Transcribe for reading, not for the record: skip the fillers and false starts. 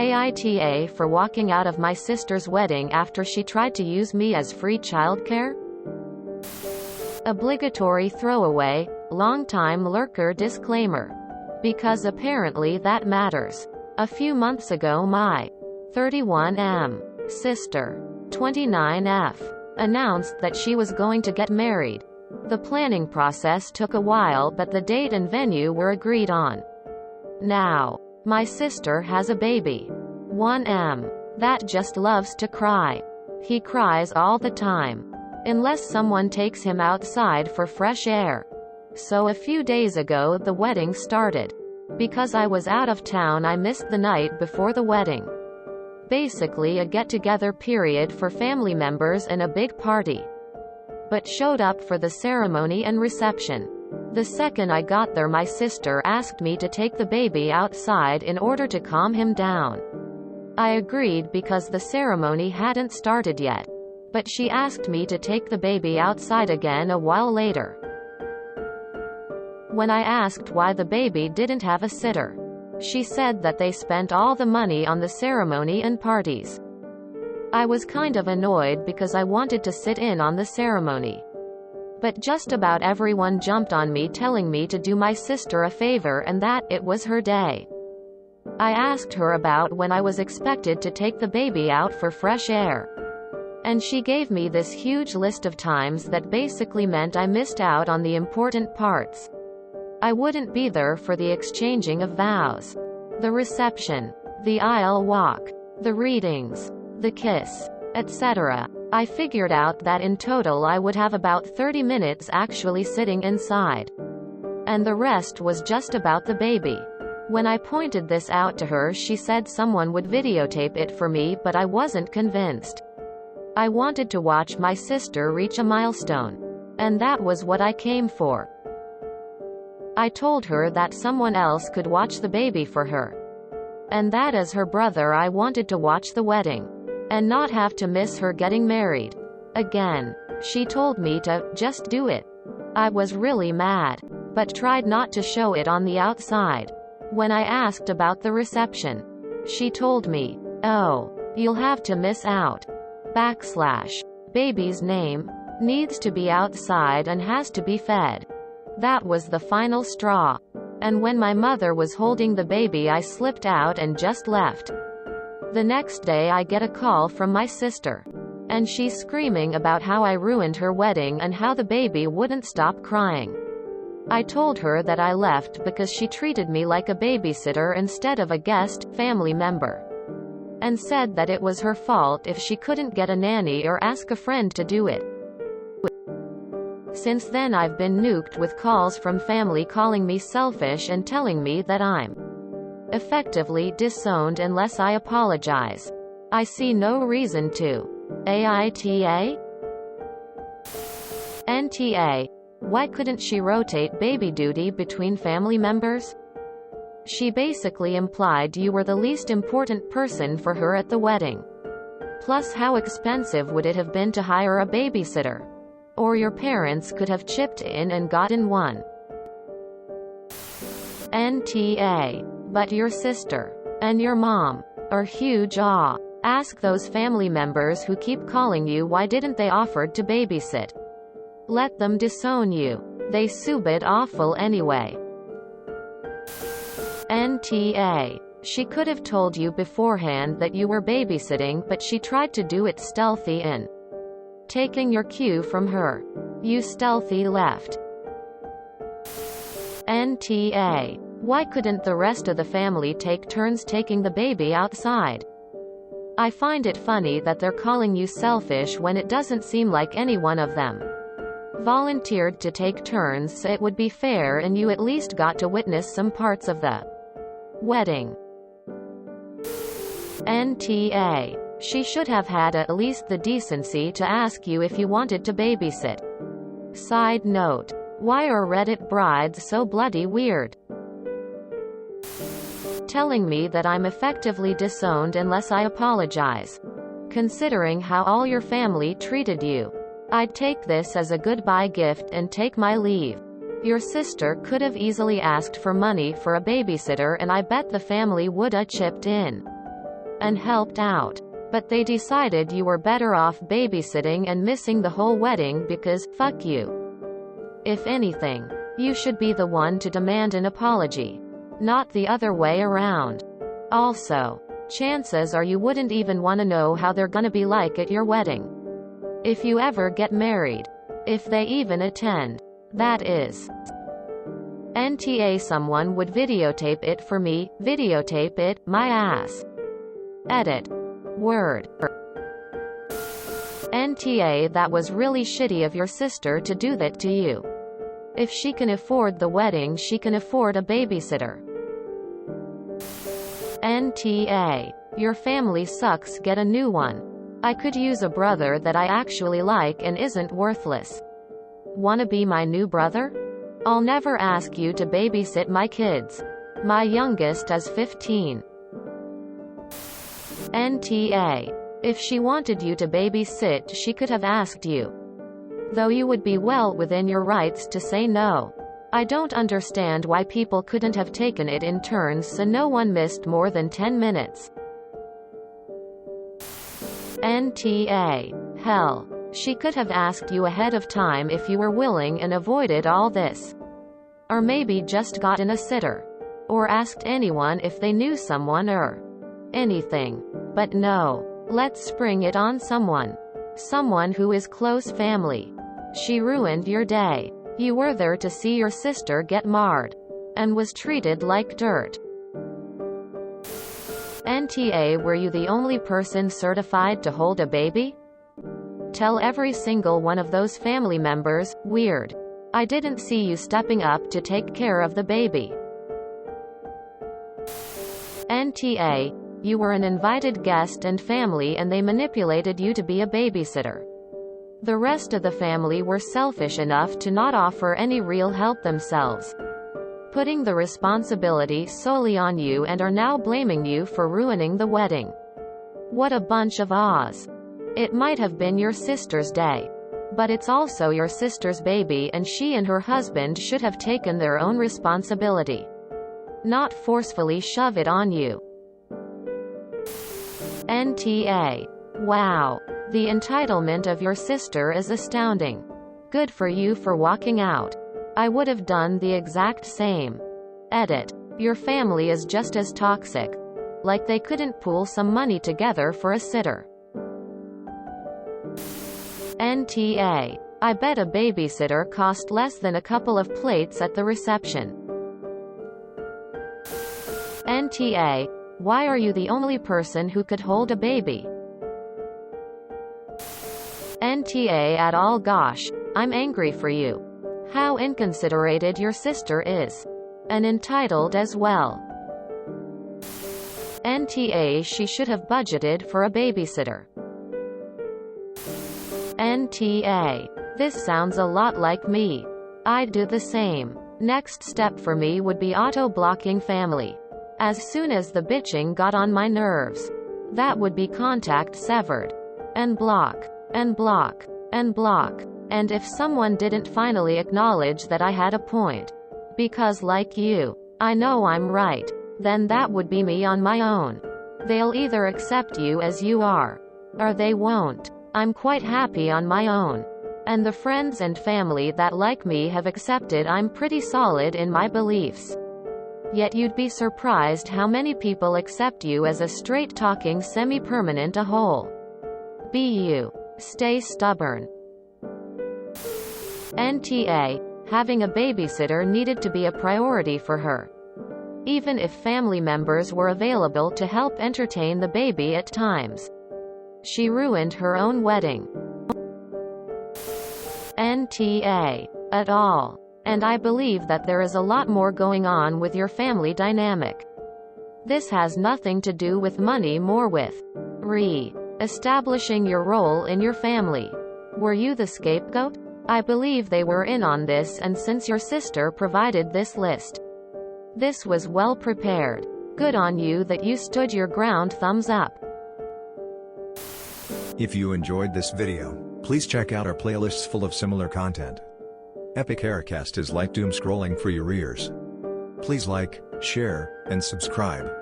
AITA for walking out of my sister's wedding after she tried to use me as free childcare? Obligatory throwaway, long-time lurker disclaimer. Because apparently that matters. A few months ago my 31M sister, 29F, announced that she was going to get married. The planning process took a while, but the date and venue were agreed on. Now, my sister has a baby. 1M. That just loves to cry. He cries all the time. Unless someone takes him outside for fresh air. So a few days ago the wedding started. Because I was out of town, I missed the night before the wedding. Basically a get-together period for family members and a big party. But showed up for the ceremony and reception. The second I got there, my sister asked me to take the baby outside in order to calm him down. I agreed because the ceremony hadn't started yet. But she asked me to take the baby outside again a while later. When I asked why the baby didn't have a sitter, she said that they spent all the money on the ceremony and parties. I was kind of annoyed because I wanted to sit in on the ceremony. But just about everyone jumped on me telling me to do my sister a favor and that it was her day. I asked her about when I was expected to take the baby out for fresh air. And she gave me this huge list of times that basically meant I missed out on the important parts. I wouldn't be there for the exchanging of vows, the reception, the aisle walk, the readings, the kiss, etc. I figured out that in total I would have about 30 minutes actually sitting inside. And the rest was just about the baby. When I pointed this out to her, she said someone would videotape it for me, but I wasn't convinced. I wanted to watch my sister reach a milestone. And that was what I came for. I told her that someone else could watch the baby for her. And that as her brother I wanted to watch the wedding. And not have to miss her getting married. Again. She told me to just do it. I was really mad. But tried not to show it on the outside. When I asked about the reception, she told me, "Oh, you'll have to miss out. Baby's name needs to be outside and has to be fed." That was the final straw. And when my mother was holding the baby, I slipped out and just left. The next day I get a call from my sister. And she's screaming about how I ruined her wedding and how the baby wouldn't stop crying. I told her that I left because she treated me like a babysitter instead of a guest, family member. And said that it was her fault if she couldn't get a nanny or ask a friend to do it. Since then I've been nuked with calls from family calling me selfish and telling me that I'm effectively disowned unless I apologize. I see no reason to. AITA? NTA. Why couldn't she rotate baby duty between family members? She basically implied you were the least important person for her at the wedding. Plus, how expensive would it have been to hire a babysitter? Or your parents could have chipped in and gotten one. NTA. But your sister and your mom are huge. Ask those family members who keep calling you why didn't they offered to babysit. Let them disown you. They subit awful anyway. NTA. She could have told you beforehand that you were babysitting, but she tried to do it stealthy in taking your cue from her. You stealthy left. NTA. Why couldn't the rest of the family take turns taking the baby outside? I find it funny that they're calling you selfish when it doesn't seem like any one of them volunteered to take turns, so it would be fair and you at least got to witness some parts of the wedding. NTA. She should have had at least the decency to ask you if you wanted to babysit. Side note. Why are Reddit brides so bloody weird? Telling me that I'm effectively disowned unless I apologize. Considering how all your family treated you, I'd take this as a goodbye gift and take my leave. Your sister could have easily asked for money for a babysitter and I bet the family woulda chipped in. and helped out. But they decided you were better off babysitting and missing the whole wedding because, fuck you. If anything, you should be the one to demand an apology, not the other way around. Also, chances are you wouldn't even want to know how they're gonna be like at your wedding. If you ever get married. If they even attend. That is. NTA someone would videotape it for me, videotape it, my ass. Edit. Word. NTA that was really shitty of your sister to do that to you. If she can afford the wedding she can afford a babysitter. NTA. Your family sucks, get a new one. I could use a brother that I actually like and isn't worthless. Wanna be my new brother? I'll never ask you to babysit my kids. My youngest is 15. NTA. If she wanted you to babysit she could have asked you. Though you would be well within your rights to say no. I don't understand why people couldn't have taken it in turns so no one missed more than 10 minutes. NTA. Hell. She could have asked you ahead of time if you were willing and avoided all this. Or maybe just gotten a sitter. Or asked anyone if they knew someone or anything. But no. Let's spring it on someone. Someone who is close family. She ruined your day. You were there to see your sister get marred. And was treated like dirt. NTA. Were you the only person certified to hold a baby? Tell every single one of those family members, weird. I didn't see you stepping up to take care of the baby. NTA. You were an invited guest and family and they manipulated you to be a babysitter. The rest of the family were selfish enough to not offer any real help themselves. Putting the responsibility solely on you and are now blaming you for ruining the wedding. What a bunch of ahs. It might have been your sister's day. But it's also your sister's baby and she and her husband should have taken their own responsibility. Not forcefully shove it on you. NTA. Wow. The entitlement of your sister is astounding. Good for you for walking out. I would have done the exact same. Edit. Your family is just as toxic. Like they couldn't pool some money together for a sitter. NTA. I bet a babysitter cost less than a couple of plates at the reception. NTA. Why are you the only person who could hold a baby? NTA at all. Gosh, I'm angry for you. How inconsiderate your sister is. And entitled as well. NTA. She should have budgeted for a babysitter. NTA. This sounds a lot like me. I'd do the same. Next step for me would be auto-blocking family. As soon as the bitching got on my nerves. That would be contact severed. And block. And block. And block. And if someone didn't finally acknowledge that I had a point. Because like you, I know I'm right. Then that would be me on my own. They'll either accept you as you are. Or they won't. I'm quite happy on my own. And the friends and family that like me have accepted I'm pretty solid in my beliefs. Yet you'd be surprised how many people accept you as a straight-talking semi-permanent a hole. Be you. Stay stubborn. NTA. Having a babysitter needed to be a priority for her. Even if family members were available to help entertain the baby at times. She ruined her own wedding. NTA. At all. And I believe that there is a lot more going on with your family dynamic. This has nothing to do with money, more with establishing your role in your family. Were you the scapegoat? I believe they were in on this, and since your sister provided this list, this was well prepared. Good on you that you stood your ground. Thumbs up. If you enjoyed this video, please check out our playlists full of similar content. Epic Haircast is like doom scrolling for your ears. Please like, share, and subscribe.